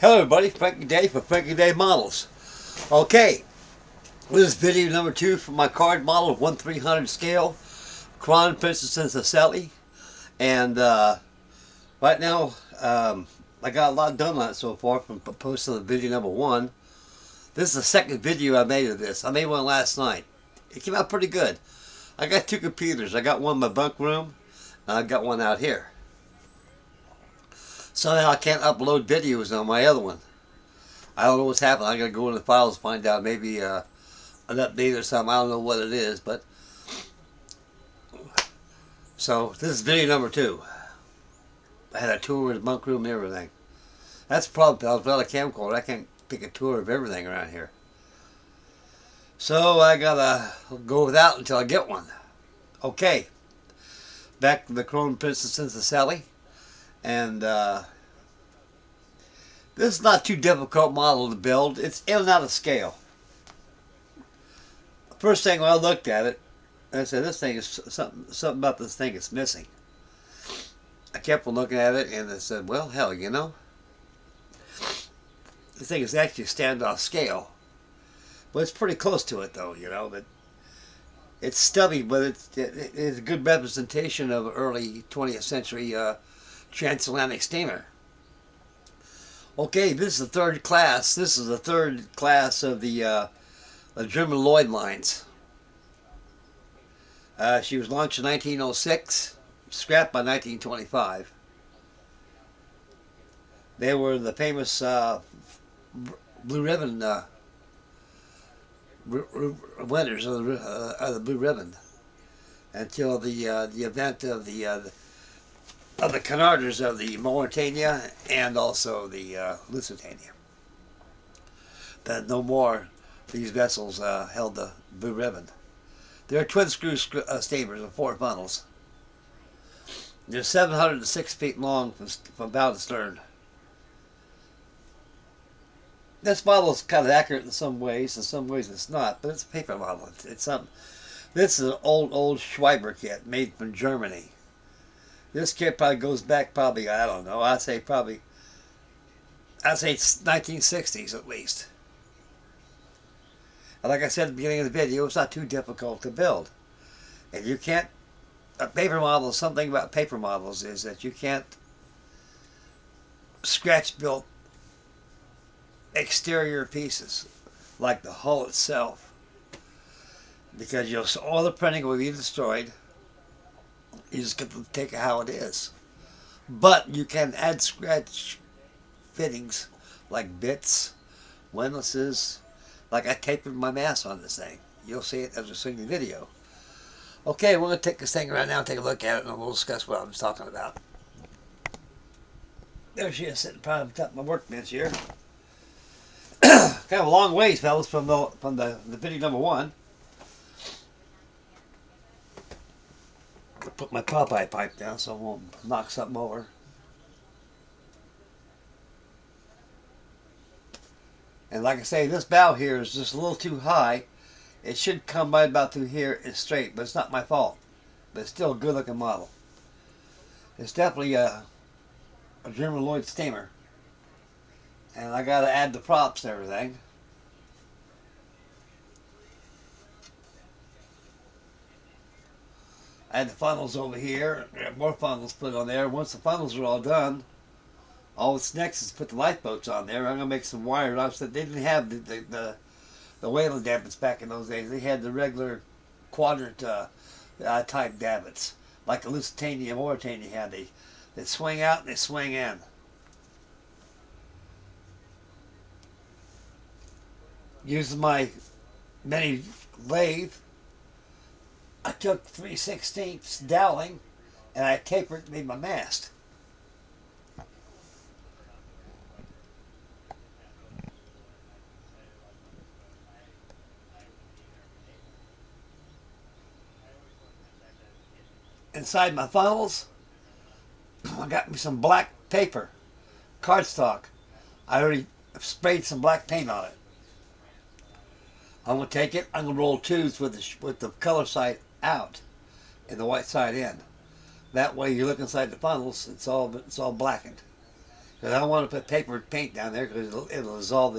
Hello everybody, Frankie Day for Frankie Day Models. Okay, this is video number 2 for my card model of 1/300 scale, KRONPRINZESSIN CECILIE. And right now, I got a lot done on it so far from posting the video number 1. This is the second video I made of this. I made one last night. It came out pretty good. I got 2 computers. I got one in my bunk room, and I got one out here. Somehow I can't upload videos on my other one. I don't know what's happening. I gotta go in the files and find out. Maybe an update or something. I don't know what it is, but so this is video number 2. I had a tour of the bunk room and everything. That's the problem. I was without a camcorder. I can't take a tour of everything around here. So I gotta go without until I get one. Okay, back to the KRONPRINZESSIN CECILIE. And this is not too difficult model to build. It's in and out of scale. First thing when I looked at it, I said, this thing is something about this thing is missing. I kept on looking at it and I said, well, hell, you know, this thing is actually standoff scale. But it's pretty close to it though, you know. But it's stubby, but it's a good representation of an early 20th century transatlantic steamer. Okay, this is the third class. This is the third class of the German LLOYD lines. She was launched in 1906, scrapped by 1925. They were the famous Blue Ribbon winners of the Blue Ribbon until the event of the Canarders of the Mauritania and also the Lusitania. That no more these vessels held the Blue Ribbon. They're twin screw steamers with 4 funnels. They're 706 feet long from bow to stern. This model is kind of accurate in some ways it's not, but it's a paper model. It's something. This is an old Schreiber kit made from Germany. This kit probably goes back I don't know, I'd say it's 1960s at least. And like I said at the beginning of the video, it's not too difficult to build. And you can't, a paper model, something about paper models is that you can't scratch build exterior pieces like the hull itself, because all the printing will be destroyed. You just get to take it how it is. But you can add scratch fittings like bits, windlasses. Like I tapered my mast on this thing. You'll see it as we see the video. Okay, we're going to take this thing around now and take a look at it, and we'll discuss what I was talking about. There she is, sitting probably on top of my workbench here. Kind of a long ways, fellas, from the video number 1. Put my Popeye pipe down so I won't knock something over. And like I say, this bow here is just a little too high. It should come right about through here and straight, but it's not my fault. But it's still a good looking model. It's definitely a German LLOYD steamer. And I gotta add the props and everything. I had the funnels over here. I have more funnels put on there. Once the funnels are all done, all that's next is put the lifeboats on there. I'm gonna make some wire rods. They didn't have the whaling davits back in those days. They had the regular quadrant type davits, like the Lusitania and Mauritania had. They swing out and they swing in. Using my mini lathe, I took 3/16 doweling and I tapered and made my mast. Inside my funnels, I got me some black paper, cardstock. I already sprayed some black paint on it. I'm going to take it, I'm going to roll tubes with the color side out and the white side in. That way you look inside the funnels, it's all blackened. Because I don't want to put paper paint down there because it'll dissolve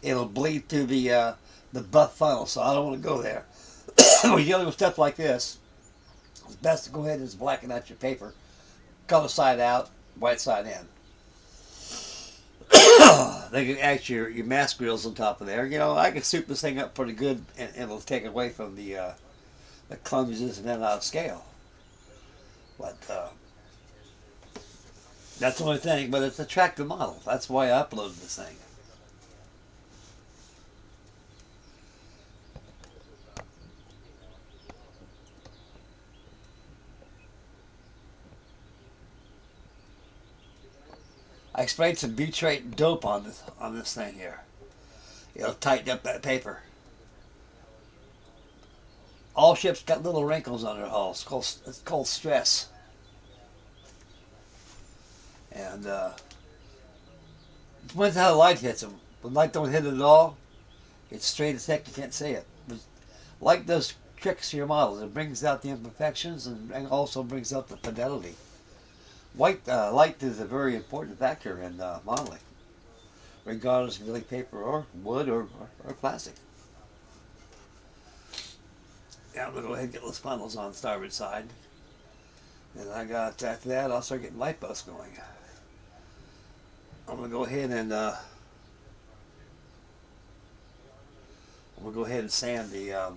it'll bleed through the buff funnel. So I don't want to go there. When you're dealing with stuff like this, it's best to go ahead and just blacken out your paper, color side out, white side in. They can add your mask grills on top of there. You know, I can soup this thing up pretty good, and it'll take away from the clumsiness and then out of scale. But that's the only thing. But it's an attractive model. That's why I uploaded this thing. I sprayed some butyrate dope on this thing here. It'll tighten up that paper. All ships got little wrinkles on their hull. It's called stress. And it depends how the light hits them. When light don't hit it at all, it's straight as heck. You can't see it. But light does tricks to your models. It brings out the imperfections and also brings out the fidelity. Light is a very important factor in modeling, regardless of really paper or wood or plastic. Yeah, I'm going to go ahead and get those funnels on the starboard side. And after that, I'll start getting light posts going. I'm going to go ahead and sand the,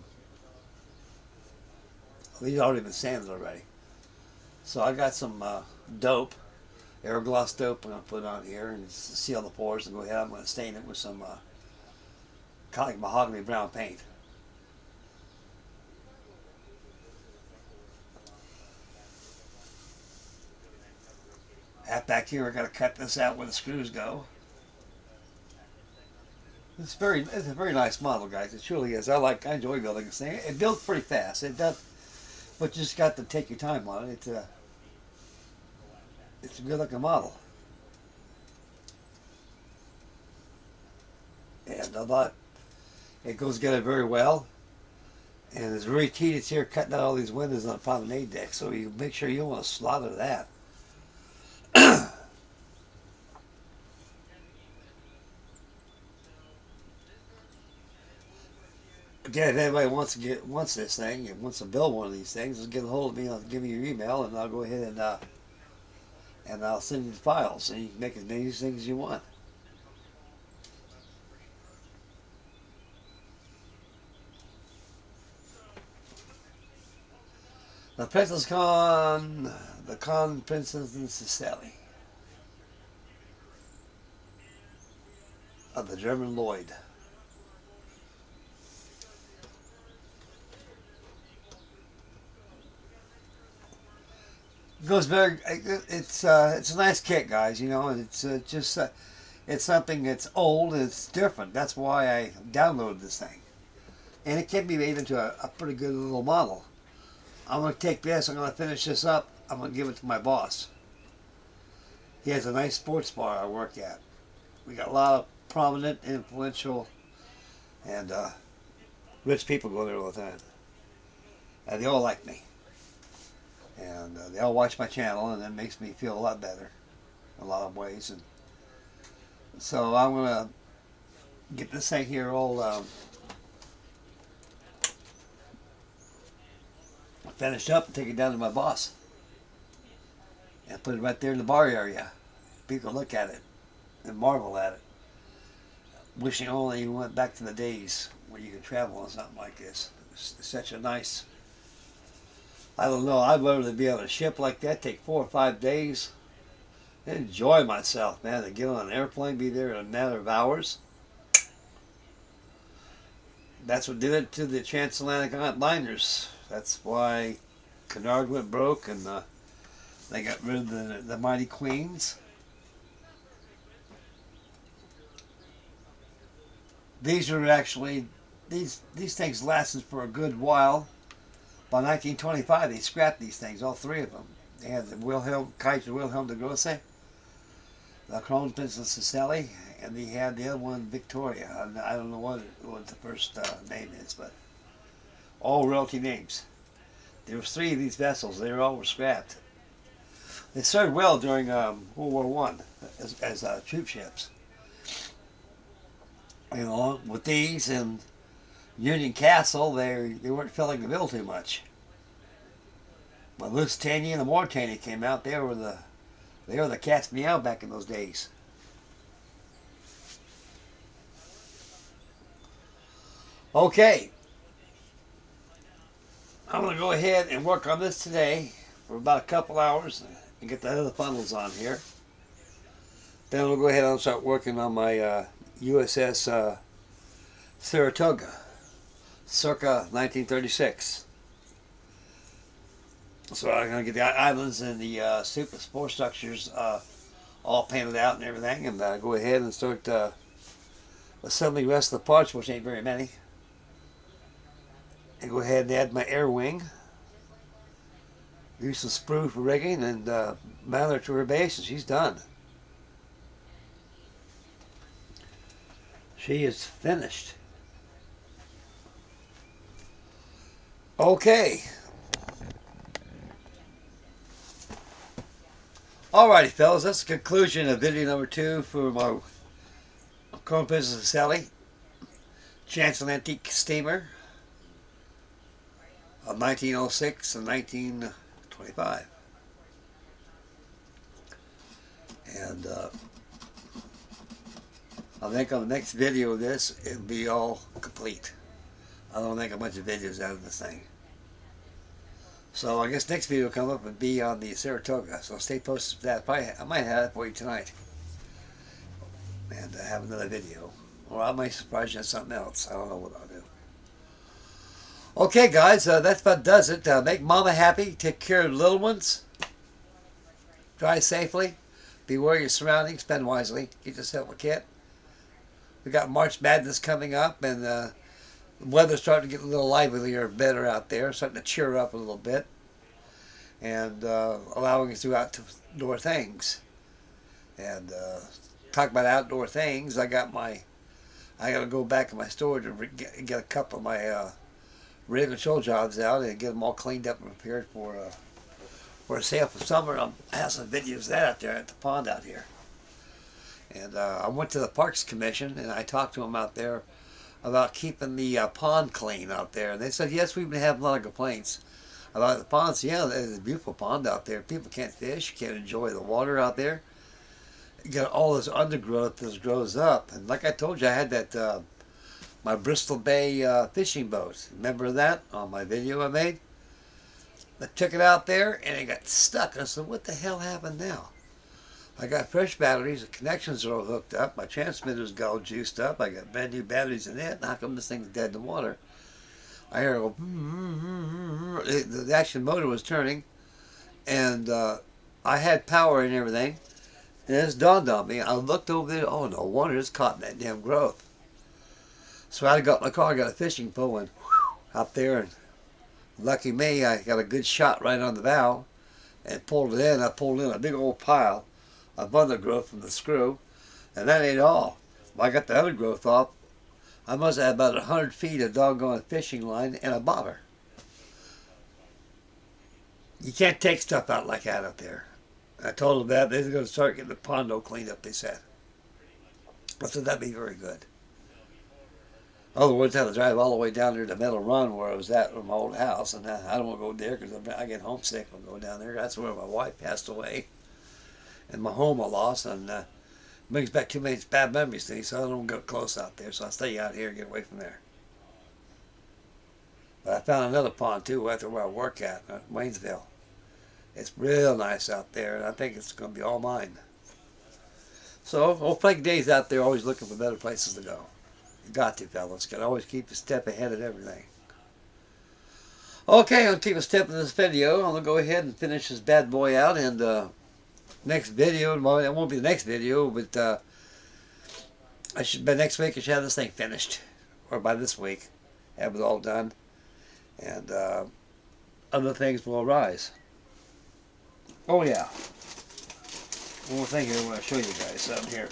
these already been sanded already. So I got some dope, aerogloss dope I'm going to put on here and seal the pores and go ahead. I'm going to stain it with some kind of like mahogany brown paint. Back here, I got to cut this out where the screws go. It's a very nice model, guys. It truly is. I enjoy building this thing. It builds pretty fast. It does, but you just got to take your time on it. It's a good looking model. And it goes together very well. And it's very tedious here cutting out all these windows on a promenade deck. So you make sure you don't want to slaughter that. Again, if anybody wants this thing and wants to build one of these things, just get a hold of me. I'll give me your email, and I'll go ahead and I'll send you the files, and you can make as many things as you want. The Princess the KRONPRINZESSIN CECILIE of the German LLOYD. Goes very. It's a nice kit, guys. You know, and it's just it's something that's old and it's different. That's why I downloaded this thing, and it can be made into a pretty good little model. I'm going to take this. I'm going to finish this up. I'm going to give it to my boss. He has a nice sports bar I work at. We got a lot of prominent, influential, and rich people go there all the time, and they all like me. And they all watch my channel, and that makes me feel a lot better in a lot of ways. And so I'm going to get this thing here all finished up and take it down to my boss. And put it right there in the bar area. People look at it and marvel at it. Wishing only you went back to the days when you could travel on something like this. It's such a nice... I don't know, I'd rather be able to ship like that, take 4 or 5 days, enjoy myself, man, to get on an airplane, be there in a matter of hours. That's what did it to the transatlantic liners. That's why Cunard went broke and they got rid of the Mighty Queens. These are actually, these things lasted for a good while. By 1925, they scrapped these things, all 3 of them. They had the Kaiser Wilhelm de Grosse, the KRONPRINZESSIN CECILIE, and they had the other one, Victoria. I don't know what the first name is, but all royalty names. There was 3 of these vessels. They all were scrapped. They served well during World War I. as troop ships. You know, with these and Union Castle, they weren't filling the bill too much. When Lusitania and the Mauritania came out, they were the cat's meow back in those days. Okay, I'm going to go ahead and work on this today for about a couple hours and get the other funnels on here. Then we'll go ahead and start working on my USS Saratoga, circa 1936. So I'm going to get the islands and the support structures all painted out and everything, and go ahead and start assembling the rest of the parts, which ain't very many. And go ahead and add my air wing. Use some sprue for rigging and mount her to her base, and she's done. She is finished. Okay. Alrighty, fellas, that's the conclusion of video number 2 for my KRONPRINZESSIN CECILIE transatlantic steamer of 1906 and 1925. And I think on the next video of this, it'll be all complete. I don't make a bunch of videos out of this thing. So I guess next video will come up and be on the Saratoga. So stay posted for that. Probably, I might have it for you tonight. And have another video. Or I might surprise you on something else. I don't know what I'll do. Okay, guys, that about does it. Make mama happy. Take care of the little ones. Drive safely. Be aware of your surroundings. Spend wisely. Get yourself a kit. We got March Madness coming up, and the weather's starting to get a little livelier, better out there. Starting to cheer up a little bit, and allowing us to do outdoor things. And talk about outdoor things. I got to go back in my storage and get a couple of my rig control jobs out and get them all cleaned up and prepared for a sail for summer. I'll have some videos of that out there at the pond out here. And I went to the Parks Commission and I talked to them out there about keeping the pond clean out there. And they said, yes, we've been having a lot of complaints about the ponds. Yeah, there's a beautiful pond out there. People can't fish, can't enjoy the water out there. You got all this undergrowth that grows up. And like I told you, I had that my Bristol Bay fishing boat. Remember that on my video I made? I took it out there and it got stuck. I said, what the hell happened now? I got fresh batteries, the connections are all hooked up, my transmitter's got all juiced up, I got brand new batteries in it, and how come this thing's dead in the water? I hear it go, the action motor was turning, and I had power and everything, and it dawned on me. I looked over there, oh no wonder it's caught in that damn growth. So I got in my car, got a fishing pole, and out there, and lucky me, I got a good shot right on the bow, and pulled it in. I pulled in a big old pile of undergrowth from the screw, and that ain't all. When I got the undergrowth off, I must have had about 100 feet of doggone fishing line and a bobber. You can't take stuff out like that up there. I told them that. They're going to start getting the pondo cleaned up, they said. I said, that'd be very good. Otherwise, I had to drive all the way down there to Meadow Run where I was at from my old house, and I don't want to go there because I get homesick when I go down there. That's where my wife passed away. And my home I lost, and brings back too many bad memories to me, so I don't go close out there, so I stay out here and get away from there. But I found another pond too after where I work at Waynesville. It's real nice out there, and I think it's going to be all mine. So, old Frankie Day's out there always looking for better places to go. You got to, fellas. Got to always keep a step ahead of everything. Okay, I'm going to keep a step in this video. I'm going to go ahead and finish this bad boy out, and next video, well, it won't be the next video, but by next week I should have this thing finished, or by this week, have it all done, and other things will arise. Oh yeah, one more thing here I want to show you guys something here.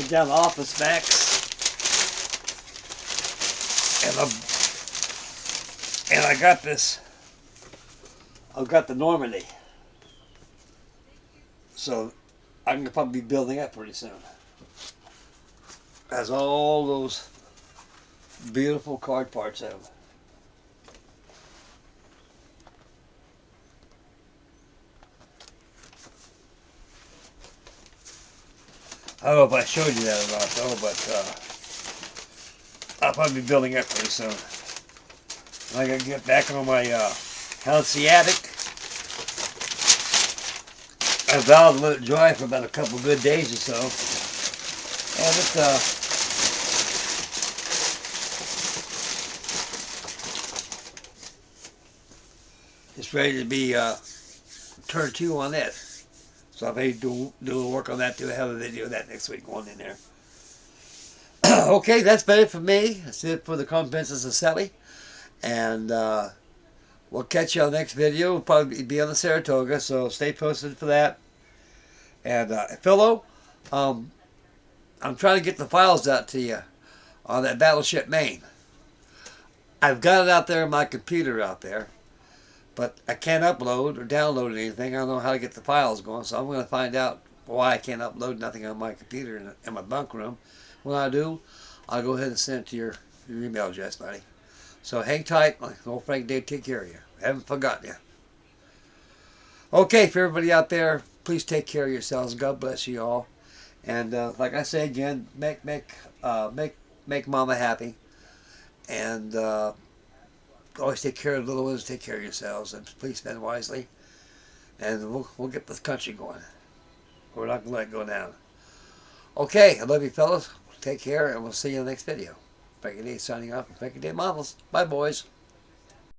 Here's down the Office Max. And I got this. I've got the Normandy. So I'm going to probably be building up pretty soon. Has all those beautiful card parts in them. I don't know if I showed you that or not though, but I'll probably be building up pretty soon. I gotta get back on my Hanseatic. I vowed to let it dry for about a couple good days or so. And it's ready to be turn 2 on it. So I may do work on that too. I have a video of that next week going in there. Okay, that's about it for me. That's it for the KRONPRINZESSIN CECILIE. And we'll catch you on the next video. We'll probably be on the Saratoga, so stay posted for that. And Philo, I'm trying to get the files out to you on that Battleship Maine. I've got it out there on my computer out there, but I can't upload or download anything. I don't know how to get the files going, so I'm going to find out why I can't upload nothing on my computer in my bunk room. When I do, I'll go ahead and send it to your email address, buddy. So hang tight. Like old Frankie did, take care of you. I haven't forgotten you. Okay, for everybody out there, please take care of yourselves. God bless you all. And like I say again, make Mama happy. And always take care of the little ones. Take care of yourselves, and please spend wisely. And we'll get this country going. We're not gonna let it go down. Okay, I love you, fellas. Take care, and we'll see you in the next video. Frankie D signing off from Frankie D Models. Bye, boys.